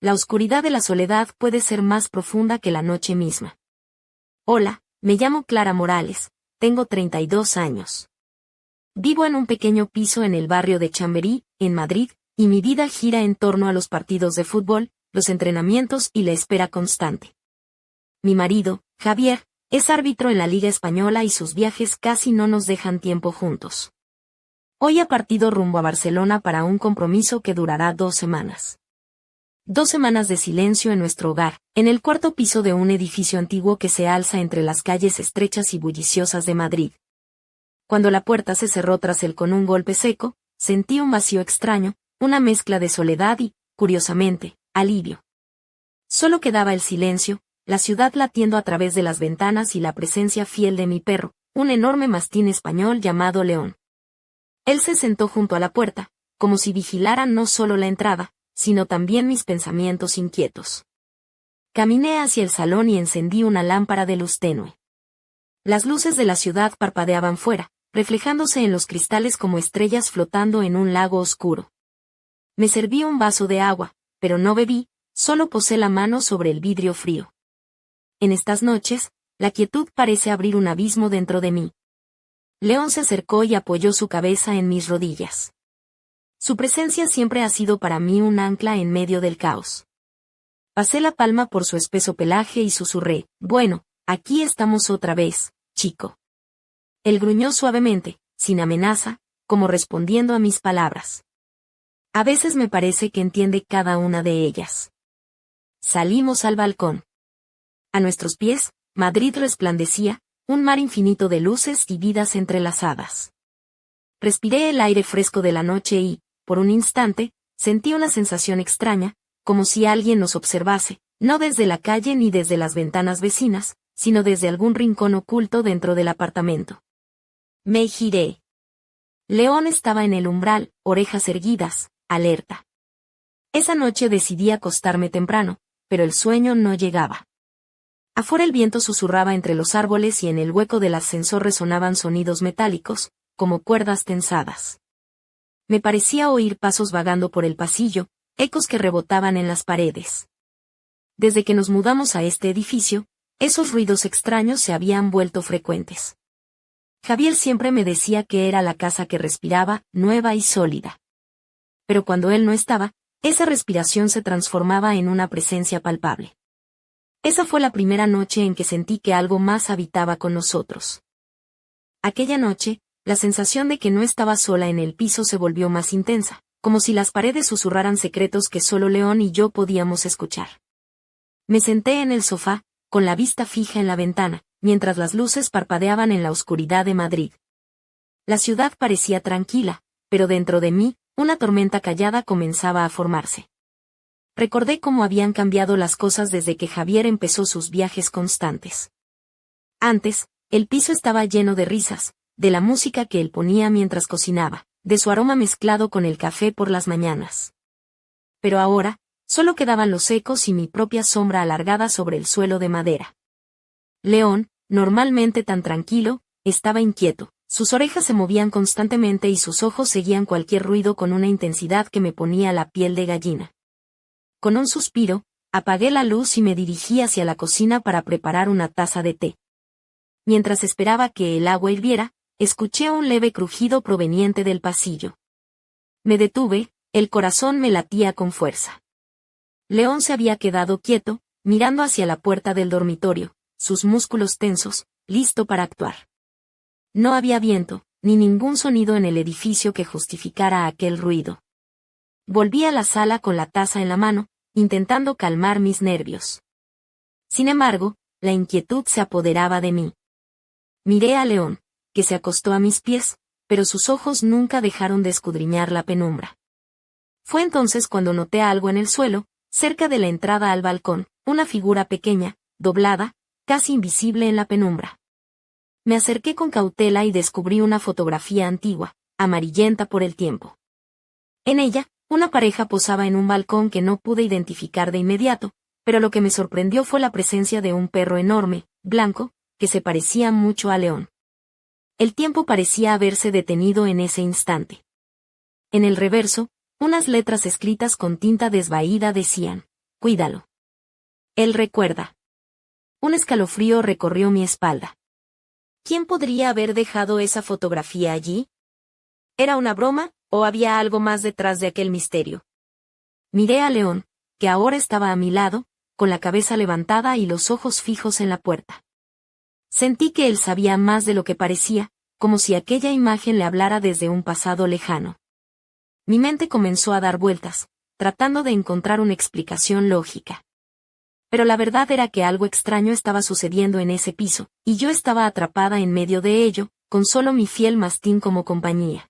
la oscuridad de la soledad puede ser más profunda que la noche misma. Hola, me llamo Clara Morales, tengo 32 años. Vivo en un pequeño piso en el barrio de Chamberí, en Madrid, y mi vida gira en torno a los partidos de fútbol, los entrenamientos y la espera constante. Mi marido, Javier, es árbitro en la Liga Española y sus viajes casi no nos dejan tiempo juntos. Hoy ha partido rumbo a Barcelona para un compromiso que durará 2 semanas. 2 semanas de silencio en nuestro hogar, en el cuarto piso de un edificio antiguo que se alza entre las calles estrechas y bulliciosas de Madrid. Cuando la puerta se cerró tras él con un golpe seco, sentí un vacío extraño, una mezcla de soledad y, curiosamente, alivio. Solo quedaba el silencio, la ciudad latiendo a través de las ventanas y la presencia fiel de mi perro, un enorme mastín español llamado León. Él se sentó junto a la puerta, como si vigilara no solo la entrada, sino también mis pensamientos inquietos. Caminé hacia el salón y encendí una lámpara de luz tenue. Las luces de la ciudad parpadeaban fuera, reflejándose en los cristales como estrellas flotando en un lago oscuro. Me serví un vaso de agua, pero no bebí, solo posé la mano sobre el vidrio frío. En estas noches, la quietud parece abrir un abismo dentro de mí. León se acercó y apoyó su cabeza en mis rodillas. Su presencia siempre ha sido para mí un ancla en medio del caos. Pasé la palma por su espeso pelaje y susurré, «Bueno, aquí estamos otra vez, chico». Él gruñó suavemente, sin amenaza, como respondiendo a mis palabras. A veces me parece que entiende cada una de ellas. Salimos al balcón. A nuestros pies, Madrid resplandecía, un mar infinito de luces y vidas entrelazadas. Respiré el aire fresco de la noche y, por un instante, sentí una sensación extraña, como si alguien nos observase, no desde la calle ni desde las ventanas vecinas, sino desde algún rincón oculto dentro del apartamento. Me giré. León estaba en el umbral, orejas erguidas, alerta. Esa noche decidí acostarme temprano, pero el sueño no llegaba. Afuera el viento susurraba entre los árboles y en el hueco del ascensor resonaban sonidos metálicos, como cuerdas tensadas. Me parecía oír pasos vagando por el pasillo, ecos que rebotaban en las paredes. Desde que nos mudamos a este edificio, esos ruidos extraños se habían vuelto frecuentes. Javier siempre me decía que era la casa que respiraba, nueva y sólida. Pero cuando él no estaba, esa respiración se transformaba en una presencia palpable. Esa fue la primera noche en que sentí que algo más habitaba con nosotros. Aquella noche, la sensación de que no estaba sola en el piso se volvió más intensa, como si las paredes susurraran secretos que solo León y yo podíamos escuchar. Me senté en el sofá, con la vista fija en la ventana, mientras las luces parpadeaban en la oscuridad de Madrid. La ciudad parecía tranquila, pero dentro de mí, una tormenta callada comenzaba a formarse. Recordé cómo habían cambiado las cosas desde que Javier empezó sus viajes constantes. Antes, el piso estaba lleno de risas, de la música que él ponía mientras cocinaba, de su aroma mezclado con el café por las mañanas. Pero ahora, solo quedaban los ecos y mi propia sombra alargada sobre el suelo de madera. León, normalmente tan tranquilo, estaba inquieto, sus orejas se movían constantemente y sus ojos seguían cualquier ruido con una intensidad que me ponía la piel de gallina. Con un suspiro, apagué la luz y me dirigí hacia la cocina para preparar una taza de té. Mientras esperaba que el agua hirviera, escuché un leve crujido proveniente del pasillo. Me detuve, el corazón me latía con fuerza. León se había quedado quieto, mirando hacia la puerta del dormitorio, sus músculos tensos, listo para actuar. No había viento, ni ningún sonido en el edificio que justificara aquel ruido. Volví a la sala con la taza en la mano, intentando calmar mis nervios. Sin embargo, la inquietud se apoderaba de mí. Miré a León, que se acostó a mis pies, pero sus ojos nunca dejaron de escudriñar la penumbra. Fue entonces cuando noté algo en el suelo, cerca de la entrada al balcón, una figura pequeña, doblada, casi invisible en la penumbra. Me acerqué con cautela y descubrí una fotografía antigua, amarillenta por el tiempo. En ella, una pareja posaba en un balcón que no pude identificar de inmediato, pero lo que me sorprendió fue la presencia de un perro enorme, blanco, que se parecía mucho a León. El tiempo parecía haberse detenido en ese instante. En el reverso, unas letras escritas con tinta desvaída decían: Cuídalo. Él recuerda. Un escalofrío recorrió mi espalda. ¿Quién podría haber dejado esa fotografía allí? ¿Era una broma, o había algo más detrás de aquel misterio? Miré a León, que ahora estaba a mi lado, con la cabeza levantada y los ojos fijos en la puerta. Sentí que él sabía más de lo que parecía, como si aquella imagen le hablara desde un pasado lejano. Mi mente comenzó a dar vueltas, tratando de encontrar una explicación lógica. Pero la verdad era que algo extraño estaba sucediendo en ese piso, y yo estaba atrapada en medio de ello, con solo mi fiel mastín como compañía.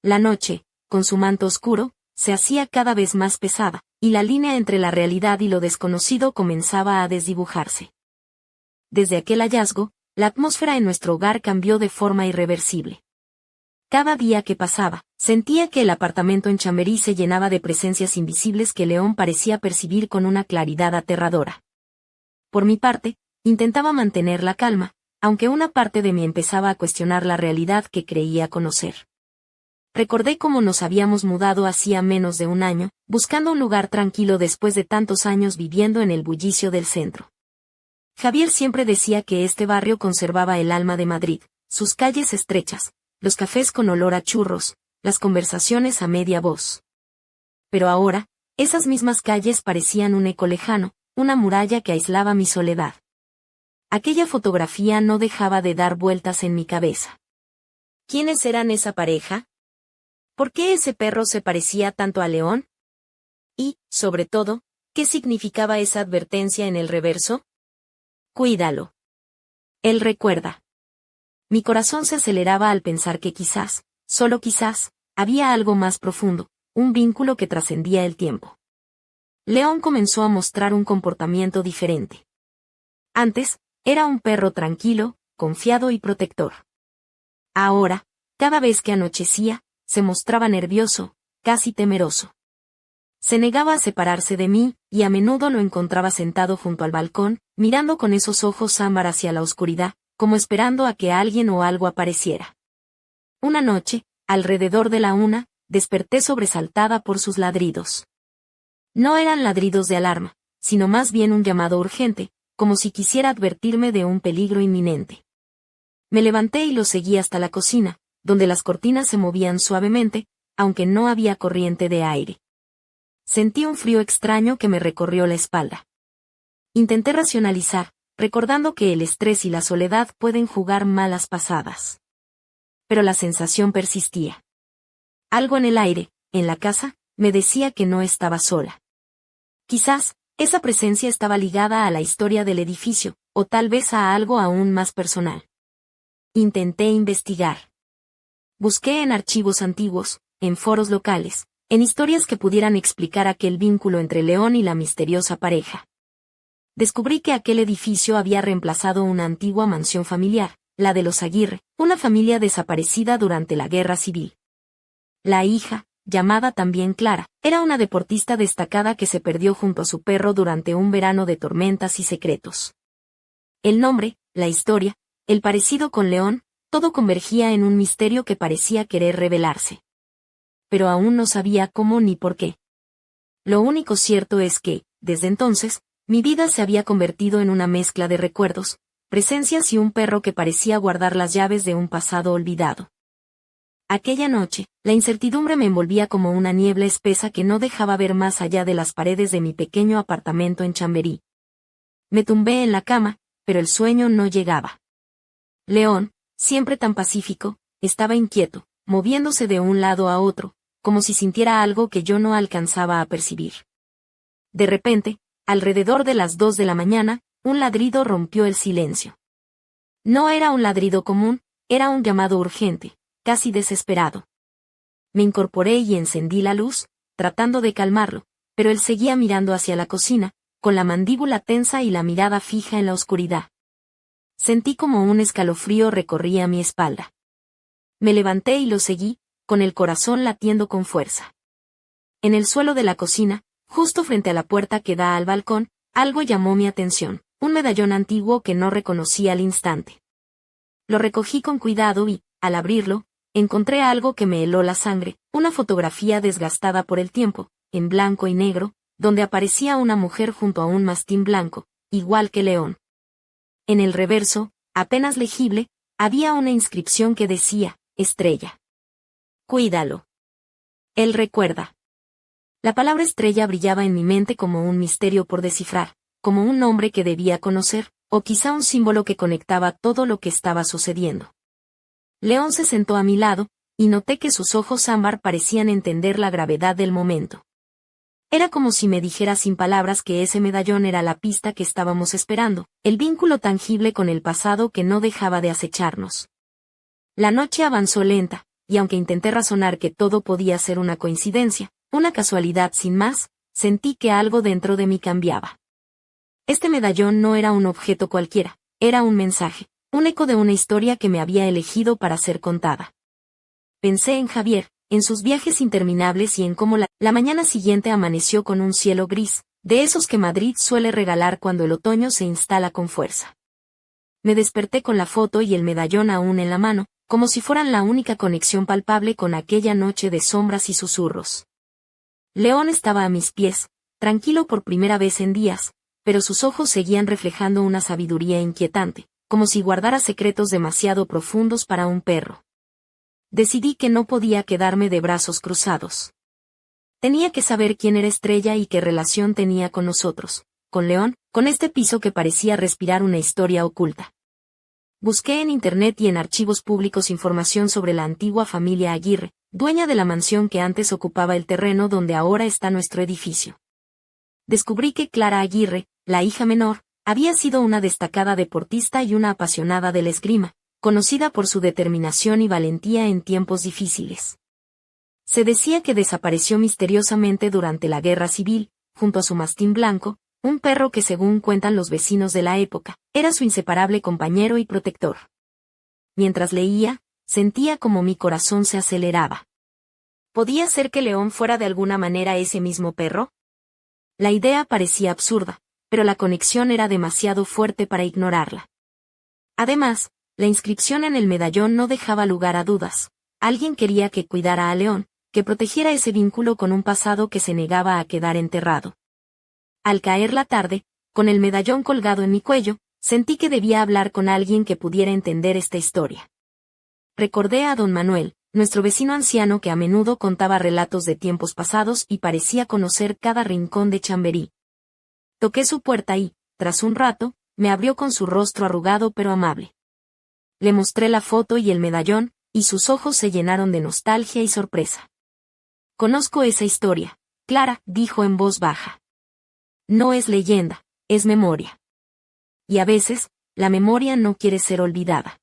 La noche, con su manto oscuro, se hacía cada vez más pesada, y la línea entre la realidad y lo desconocido comenzaba a desdibujarse. Desde aquel hallazgo, la atmósfera en nuestro hogar cambió de forma irreversible. Cada día que pasaba, sentía que el apartamento en Chamberí se llenaba de presencias invisibles que León parecía percibir con una claridad aterradora. Por mi parte, intentaba mantener la calma, aunque una parte de mí empezaba a cuestionar la realidad que creía conocer. Recordé cómo nos habíamos mudado hacía menos de un año, buscando un lugar tranquilo después de tantos años viviendo en el bullicio del centro. Javier siempre decía que este barrio conservaba el alma de Madrid, sus calles estrechas, los cafés con olor a churros, las conversaciones a media voz. Pero ahora, esas mismas calles parecían un eco lejano, una muralla que aislaba mi soledad. Aquella fotografía no dejaba de dar vueltas en mi cabeza. ¿Quiénes eran esa pareja? ¿Por qué ese perro se parecía tanto a León? Y, sobre todo, ¿qué significaba esa advertencia en el reverso? Cuídalo. Él recuerda. Mi corazón se aceleraba al pensar que quizás, solo quizás, había algo más profundo, un vínculo que trascendía el tiempo. León comenzó a mostrar un comportamiento diferente. Antes, era un perro tranquilo, confiado y protector. Ahora, cada vez que anochecía, se mostraba nervioso, casi temeroso. Se negaba a separarse de mí, y a menudo lo encontraba sentado junto al balcón, mirando con esos ojos ámbar hacia la oscuridad, como esperando a que alguien o algo apareciera. Una noche, alrededor de la 1, desperté sobresaltada por sus ladridos. No eran ladridos de alarma, sino más bien un llamado urgente, como si quisiera advertirme de un peligro inminente. Me levanté y lo seguí hasta la cocina, donde las cortinas se movían suavemente, aunque no había corriente de aire. Sentí un frío extraño que me recorrió la espalda. Intenté racionalizar, recordando que el estrés y la soledad pueden jugar malas pasadas. Pero la sensación persistía. Algo en el aire, en la casa, me decía que no estaba sola. Quizás, esa presencia estaba ligada a la historia del edificio, o tal vez a algo aún más personal. Intenté investigar. Busqué en archivos antiguos, en foros locales, en historias que pudieran explicar aquel vínculo entre León y la misteriosa pareja. Descubrí que aquel edificio había reemplazado una antigua mansión familiar, la de los Aguirre, una familia desaparecida durante la Guerra Civil. La hija, llamada también Clara, era una deportista destacada que se perdió junto a su perro durante un verano de tormentas y secretos. El nombre, la historia, el parecido con León, todo convergía en un misterio que parecía querer revelarse. Pero aún no sabía cómo ni por qué. Lo único cierto es que, desde entonces, mi vida se había convertido en una mezcla de recuerdos, presencias y un perro que parecía guardar las llaves de un pasado olvidado. Aquella noche, la incertidumbre me envolvía como una niebla espesa que no dejaba ver más allá de las paredes de mi pequeño apartamento en Chamberí. Me tumbé en la cama, pero el sueño no llegaba. León, siempre tan pacífico, estaba inquieto, moviéndose de un lado a otro, como si sintiera algo que yo no alcanzaba a percibir. De repente, alrededor de las 2 de la mañana, un ladrido rompió el silencio. No era un ladrido común, era un llamado urgente, casi desesperado. Me incorporé y encendí la luz, tratando de calmarlo, pero él seguía mirando hacia la cocina, con la mandíbula tensa y la mirada fija en la oscuridad. Sentí como un escalofrío recorría mi espalda. Me levanté y lo seguí, con el corazón latiendo con fuerza. En el suelo de la cocina, justo frente a la puerta que da al balcón, algo llamó mi atención, un medallón antiguo que no reconocí al instante. Lo recogí con cuidado y, al abrirlo, encontré algo que me heló la sangre, una fotografía desgastada por el tiempo, en blanco y negro, donde aparecía una mujer junto a un mastín blanco, igual que León. En el reverso, apenas legible, había una inscripción que decía, Estrella. Cuídalo. Él recuerda. La palabra estrella brillaba en mi mente como un misterio por descifrar, como un nombre que debía conocer, o quizá un símbolo que conectaba todo lo que estaba sucediendo. León se sentó a mi lado, y noté que sus ojos ámbar parecían entender la gravedad del momento. Era como si me dijera sin palabras que ese medallón era la pista que estábamos esperando, el vínculo tangible con el pasado que no dejaba de acecharnos. La noche avanzó lenta, y aunque intenté razonar que todo podía ser una coincidencia, una casualidad sin más, sentí que algo dentro de mí cambiaba. Este medallón no era un objeto cualquiera, era un mensaje, un eco de una historia que me había elegido para ser contada. Pensé en Javier, en sus viajes interminables y en cómo la mañana siguiente amaneció con un cielo gris, de esos que Madrid suele regalar cuando el otoño se instala con fuerza. Me desperté con la foto y el medallón aún en la mano, como si fueran la única conexión palpable con aquella noche de sombras y susurros. León estaba a mis pies, tranquilo por primera vez en días, pero sus ojos seguían reflejando una sabiduría inquietante, como si guardara secretos demasiado profundos para un perro. Decidí que no podía quedarme de brazos cruzados. Tenía que saber quién era Estrella y qué relación tenía con nosotros, con León, con este piso que parecía respirar una historia oculta. Busqué en internet y en archivos públicos información sobre la antigua familia Aguirre, dueña de la mansión que antes ocupaba el terreno donde ahora está nuestro edificio. Descubrí que Clara Aguirre, la hija menor, había sido una destacada deportista y una apasionada del esgrima, conocida por su determinación y valentía en tiempos difíciles. Se decía que desapareció misteriosamente durante la Guerra Civil, junto a su mastín blanco, un perro que según cuentan los vecinos de la época, era su inseparable compañero y protector. Mientras leía, sentía como mi corazón se aceleraba. ¿Podía ser que León fuera de alguna manera ese mismo perro? La idea parecía absurda, pero la conexión era demasiado fuerte para ignorarla. Además, la inscripción en el medallón no dejaba lugar a dudas. Alguien quería que cuidara a León, que protegiera ese vínculo con un pasado que se negaba a quedar enterrado. Al caer la tarde, con el medallón colgado en mi cuello, sentí que debía hablar con alguien que pudiera entender esta historia. Recordé a don Manuel, nuestro vecino anciano que a menudo contaba relatos de tiempos pasados y parecía conocer cada rincón de Chamberí. Toqué su puerta y, tras un rato, me abrió con su rostro arrugado pero amable. Le mostré la foto y el medallón, y sus ojos se llenaron de nostalgia y sorpresa. «Conozco esa historia, Clara», dijo en voz baja. «No es leyenda, es memoria. Y a veces, la memoria no quiere ser olvidada».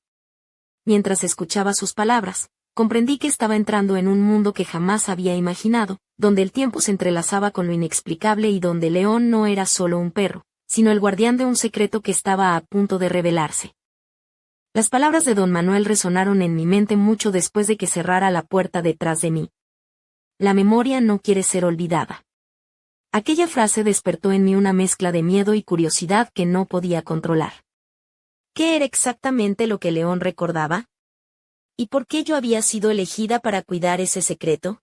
Mientras escuchaba sus palabras, comprendí que estaba entrando en un mundo que jamás había imaginado, donde el tiempo se entrelazaba con lo inexplicable y donde León no era solo un perro, sino el guardián de un secreto que estaba a punto de revelarse. Las palabras de don Manuel resonaron en mi mente mucho después de que cerrara la puerta detrás de mí. La memoria no quiere ser olvidada. Aquella frase despertó en mí una mezcla de miedo y curiosidad que no podía controlar. ¿Qué era exactamente lo que León recordaba? ¿Y por qué yo había sido elegida para cuidar ese secreto?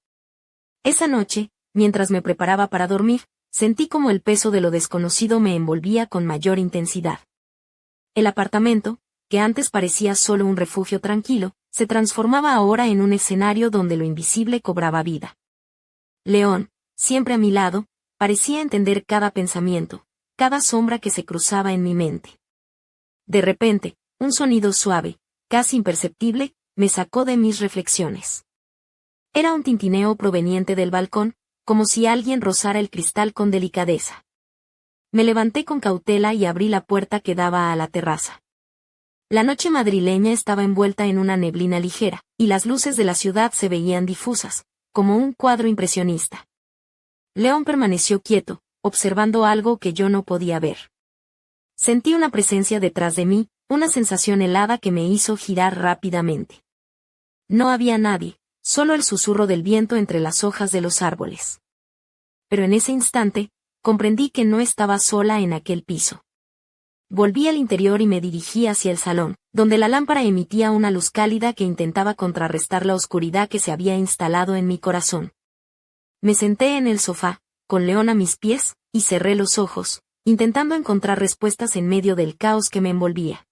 Esa noche, mientras me preparaba para dormir, sentí como el peso de lo desconocido me envolvía con mayor intensidad. El apartamento, que antes parecía solo un refugio tranquilo, se transformaba ahora en un escenario donde lo invisible cobraba vida. León, siempre a mi lado, parecía entender cada pensamiento, cada sombra que se cruzaba en mi mente. De repente, un sonido suave, casi imperceptible, me sacó de mis reflexiones. Era un tintineo proveniente del balcón, como si alguien rozara el cristal con delicadeza. Me levanté con cautela y abrí la puerta que daba a la terraza. La noche madrileña estaba envuelta en una neblina ligera, y las luces de la ciudad se veían difusas, como un cuadro impresionista. León permaneció quieto, observando algo que yo no podía ver. Sentí una presencia detrás de mí, una sensación helada que me hizo girar rápidamente. No había nadie, solo el susurro del viento entre las hojas de los árboles. Pero en ese instante, comprendí que no estaba sola en aquel piso. Volví al interior y me dirigí hacia el salón, donde la lámpara emitía una luz cálida que intentaba contrarrestar la oscuridad que se había instalado en mi corazón. Me senté en el sofá, con León a mis pies, y cerré los ojos, intentando encontrar respuestas en medio del caos que me envolvía.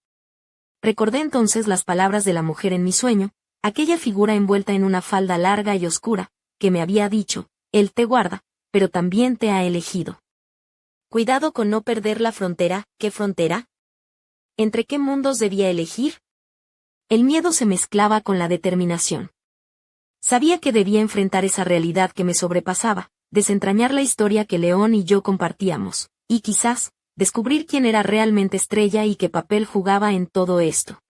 Recordé entonces las palabras de la mujer en mi sueño, aquella figura envuelta en una falda larga y oscura, que me había dicho: Él te guarda, pero también te ha elegido. Cuidado con no perder la frontera. ¿Qué frontera? ¿Entre qué mundos debía elegir? El miedo se mezclaba con la determinación. Sabía que debía enfrentar esa realidad que me sobrepasaba, desentrañar la historia que León y yo compartíamos, y quizás, descubrir quién era realmente Estrella y qué papel jugaba en todo esto.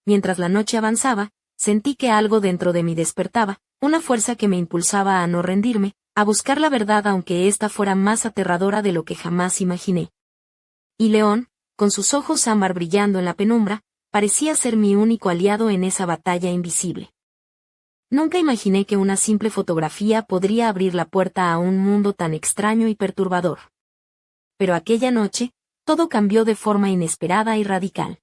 Mientras la noche avanzaba, sentí que algo dentro de mí despertaba, una fuerza que me impulsaba a no rendirme, a buscar la verdad aunque ésta fuera más aterradora de lo que jamás imaginé. Y León, con sus ojos ámbar brillando en la penumbra, parecía ser mi único aliado en esa batalla invisible. Nunca imaginé que una simple fotografía podría abrir la puerta a un mundo tan extraño y perturbador. Pero aquella noche, todo cambió de forma inesperada y radical.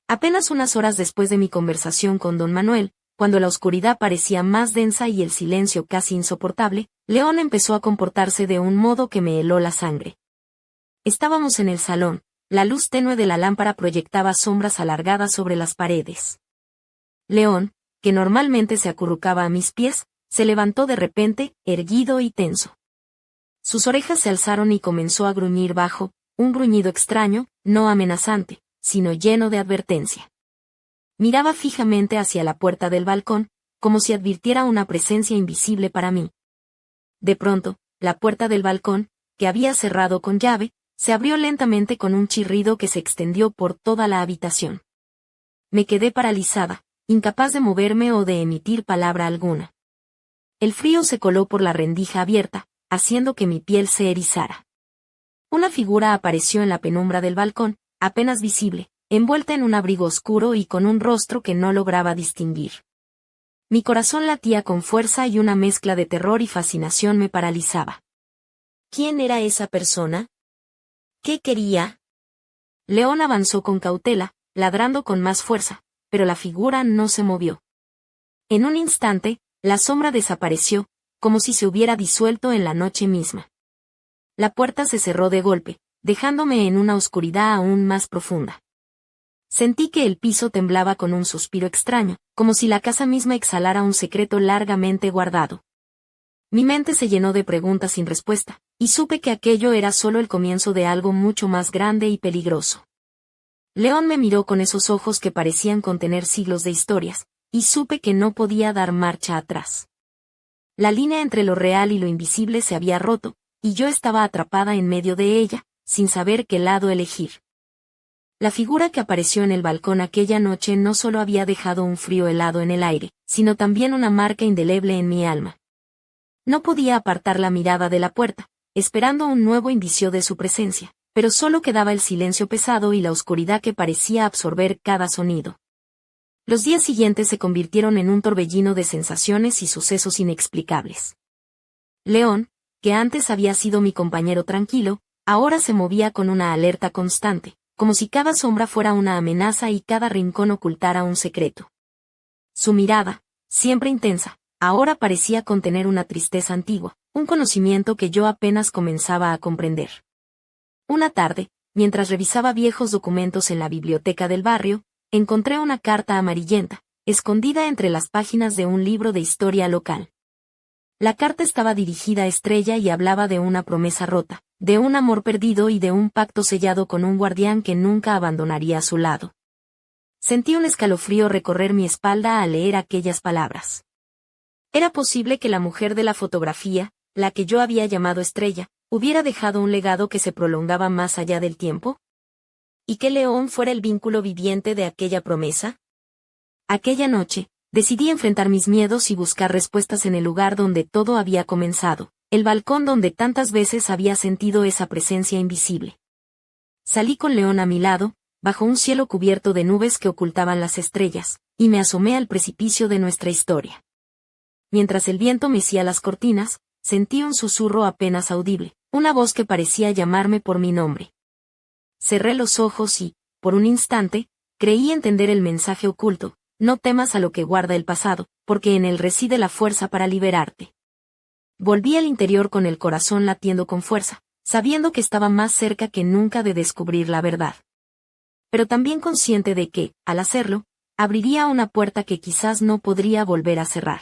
Apenas unas horas después de mi conversación con don Manuel, cuando la oscuridad parecía más densa y el silencio casi insoportable, León empezó a comportarse de un modo que me heló la sangre. Estábamos en el salón, la luz tenue de la lámpara proyectaba sombras alargadas sobre las paredes. León, que normalmente se acurrucaba a mis pies, se levantó de repente, erguido y tenso. Sus orejas se alzaron y comenzó a gruñir bajo, un gruñido extraño, no amenazante, sino lleno de advertencia. Miraba fijamente hacia la puerta del balcón, como si advirtiera una presencia invisible para mí. De pronto, la puerta del balcón, que había cerrado con llave, se abrió lentamente con un chirrido que se extendió por toda la habitación. Me quedé paralizada, incapaz de moverme o de emitir palabra alguna. El frío se coló por la rendija abierta, haciendo que mi piel se erizara. Una figura apareció en la penumbra del balcón, apenas visible, envuelta en un abrigo oscuro y con un rostro que no lograba distinguir. Mi corazón latía con fuerza y una mezcla de terror y fascinación me paralizaba. ¿Quién era esa persona? ¿Qué quería? León avanzó con cautela, ladrando con más fuerza, pero la figura no se movió. En un instante, la sombra desapareció, como si se hubiera disuelto en la noche misma. La puerta se cerró de golpe, dejándome en una oscuridad aún más profunda. Sentí que el piso temblaba con un suspiro extraño, como si la casa misma exhalara un secreto largamente guardado. Mi mente se llenó de preguntas sin respuesta, y supe que aquello era solo el comienzo de algo mucho más grande y peligroso. León me miró con esos ojos que parecían contener siglos de historias, y supe que no podía dar marcha atrás. La línea entre lo real y lo invisible se había roto, y yo estaba atrapada en medio de ella, sin saber qué lado elegir. La figura que apareció en el balcón aquella noche no solo había dejado un frío helado en el aire, sino también una marca indeleble en mi alma. No podía apartar la mirada de la puerta, esperando un nuevo indicio de su presencia, pero solo quedaba el silencio pesado y la oscuridad que parecía absorber cada sonido. Los días siguientes se convirtieron en un torbellino de sensaciones y sucesos inexplicables. León, que antes había sido mi compañero tranquilo, ahora se movía con una alerta constante, como si cada sombra fuera una amenaza y cada rincón ocultara un secreto. Su mirada, siempre intensa, ahora parecía contener una tristeza antigua, un conocimiento que yo apenas comenzaba a comprender. Una tarde, mientras revisaba viejos documentos en la biblioteca del barrio, encontré una carta amarillenta, escondida entre las páginas de un libro de historia local. La carta estaba dirigida a Estrella y hablaba de una promesa rota, de un amor perdido y de un pacto sellado con un guardián que nunca abandonaría a su lado. Sentí un escalofrío recorrer mi espalda al leer aquellas palabras. ¿Era posible que la mujer de la fotografía, la que yo había llamado Estrella, hubiera dejado un legado que se prolongaba más allá del tiempo? ¿Y que León fuera el vínculo viviente de aquella promesa? Aquella noche, decidí enfrentar mis miedos y buscar respuestas en el lugar donde todo había comenzado, el balcón donde tantas veces había sentido esa presencia invisible. Salí con León a mi lado, bajo un cielo cubierto de nubes que ocultaban las estrellas, y me asomé al precipicio de nuestra historia. Mientras el viento mecía las cortinas, sentí un susurro apenas audible, una voz que parecía llamarme por mi nombre. Cerré los ojos y, por un instante, creí entender el mensaje oculto: no temas a lo que guarda el pasado, porque en él reside la fuerza para liberarte. Volví al interior con el corazón latiendo con fuerza, sabiendo que estaba más cerca que nunca de descubrir la verdad. Pero también consciente de que, al hacerlo, abriría una puerta que quizás no podría volver a cerrar.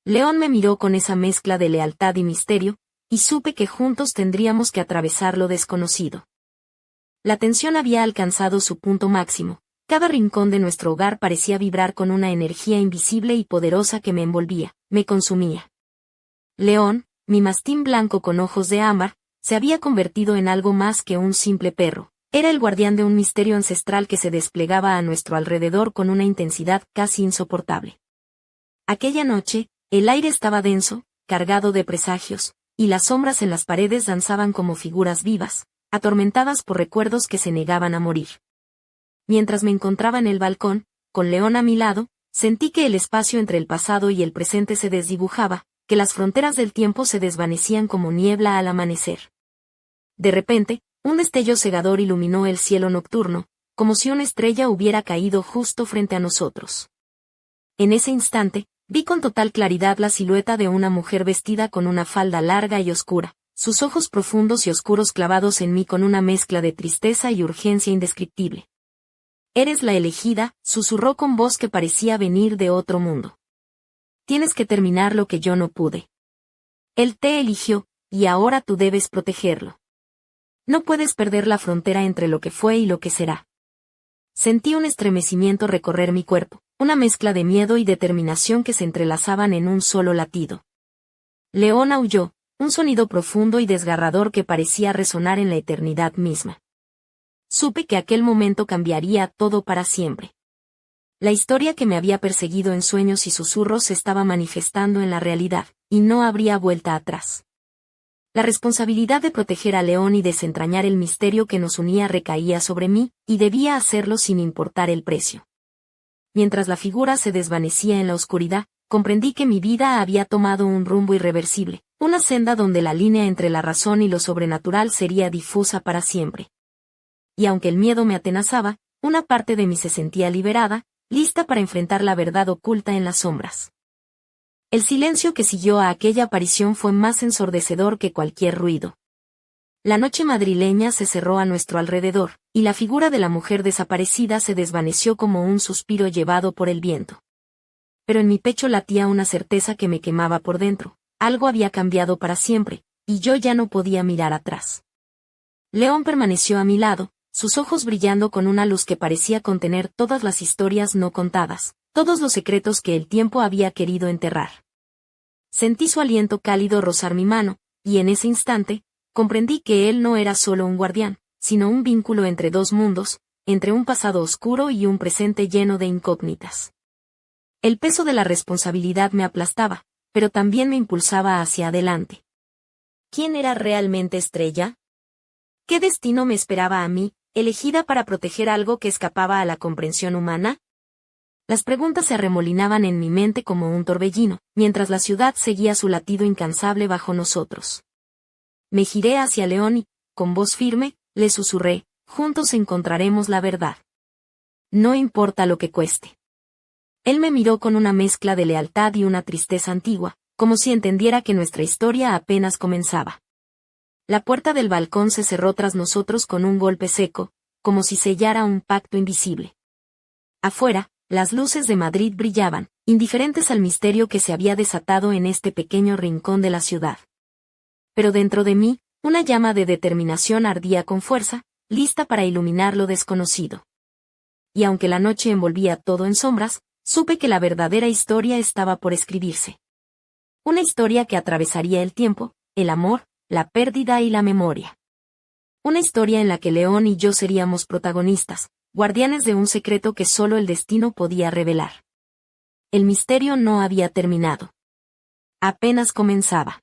León me miró con esa mezcla de lealtad y misterio, y supe que juntos tendríamos que atravesar lo desconocido. La tensión había alcanzado su punto máximo. Cada rincón de nuestro hogar parecía vibrar con una energía invisible y poderosa que me envolvía, me consumía. León, mi mastín blanco con ojos de ámbar, se había convertido en algo más que un simple perro. Era el guardián de un misterio ancestral que se desplegaba a nuestro alrededor con una intensidad casi insoportable. Aquella noche, el aire estaba denso, cargado de presagios, y las sombras en las paredes danzaban como figuras vivas, atormentadas por recuerdos que se negaban a morir. Mientras me encontraba en el balcón, con León a mi lado, sentí que el espacio entre el pasado y el presente se desdibujaba, que las fronteras del tiempo se desvanecían como niebla al amanecer. De repente, un destello cegador iluminó el cielo nocturno, como si una estrella hubiera caído justo frente a nosotros. En ese instante, vi con total claridad la silueta de una mujer vestida con una falda larga y oscura, sus ojos profundos y oscuros clavados en mí con una mezcla de tristeza y urgencia indescriptible. «Eres la elegida», susurró con voz que parecía venir de otro mundo. «Tienes que terminar lo que yo no pude. Él te eligió, y ahora tú debes protegerlo. No puedes perder la frontera entre lo que fue y lo que será». Sentí un estremecimiento recorrer mi cuerpo, una mezcla de miedo y determinación que se entrelazaban en un solo latido. León aulló, un sonido profundo y desgarrador que parecía resonar en la eternidad misma. Supe que aquel momento cambiaría todo para siempre. La historia que me había perseguido en sueños y susurros se estaba manifestando en la realidad, y no habría vuelta atrás. La responsabilidad de proteger a León y desentrañar el misterio que nos unía recaía sobre mí, y debía hacerlo sin importar el precio. Mientras la figura se desvanecía en la oscuridad, comprendí que mi vida había tomado un rumbo irreversible, una senda donde la línea entre la razón y lo sobrenatural sería difusa para siempre. Y aunque el miedo me atenazaba, una parte de mí se sentía liberada, lista para enfrentar la verdad oculta en las sombras. El silencio que siguió a aquella aparición fue más ensordecedor que cualquier ruido. La noche madrileña se cerró a nuestro alrededor, y la figura de la mujer desaparecida se desvaneció como un suspiro llevado por el viento. Pero en mi pecho latía una certeza que me quemaba por dentro. Algo había cambiado para siempre, y yo ya no podía mirar atrás. León permaneció a mi lado, sus ojos brillando con una luz que parecía contener todas las historias no contadas, todos los secretos que el tiempo había querido enterrar. Sentí su aliento cálido rozar mi mano, y en ese instante, comprendí que él no era solo un guardián, sino un vínculo entre dos mundos, entre un pasado oscuro y un presente lleno de incógnitas. El peso de la responsabilidad me aplastaba, pero también me impulsaba hacia adelante. ¿Quién era realmente Estrella? ¿Qué destino me esperaba a mí, elegida para proteger algo que escapaba a la comprensión humana? Las preguntas se arremolinaban en mi mente como un torbellino, mientras la ciudad seguía su latido incansable bajo nosotros. Me giré hacia León y, con voz firme, le susurré, juntos encontraremos la verdad. No importa lo que cueste. Él me miró con una mezcla de lealtad y una tristeza antigua, como si entendiera que nuestra historia apenas comenzaba. La puerta del balcón se cerró tras nosotros con un golpe seco, como si sellara un pacto invisible. Afuera, las luces de Madrid brillaban, indiferentes al misterio que se había desatado en este pequeño rincón de la ciudad. Pero dentro de mí, una llama de determinación ardía con fuerza, lista para iluminar lo desconocido. Y aunque la noche envolvía todo en sombras, supe que la verdadera historia estaba por escribirse. Una historia que atravesaría el tiempo, el amor, la pérdida y la memoria. Una historia en la que León y yo seríamos protagonistas, guardianes de un secreto que solo el destino podía revelar. El misterio no había terminado. Apenas comenzaba.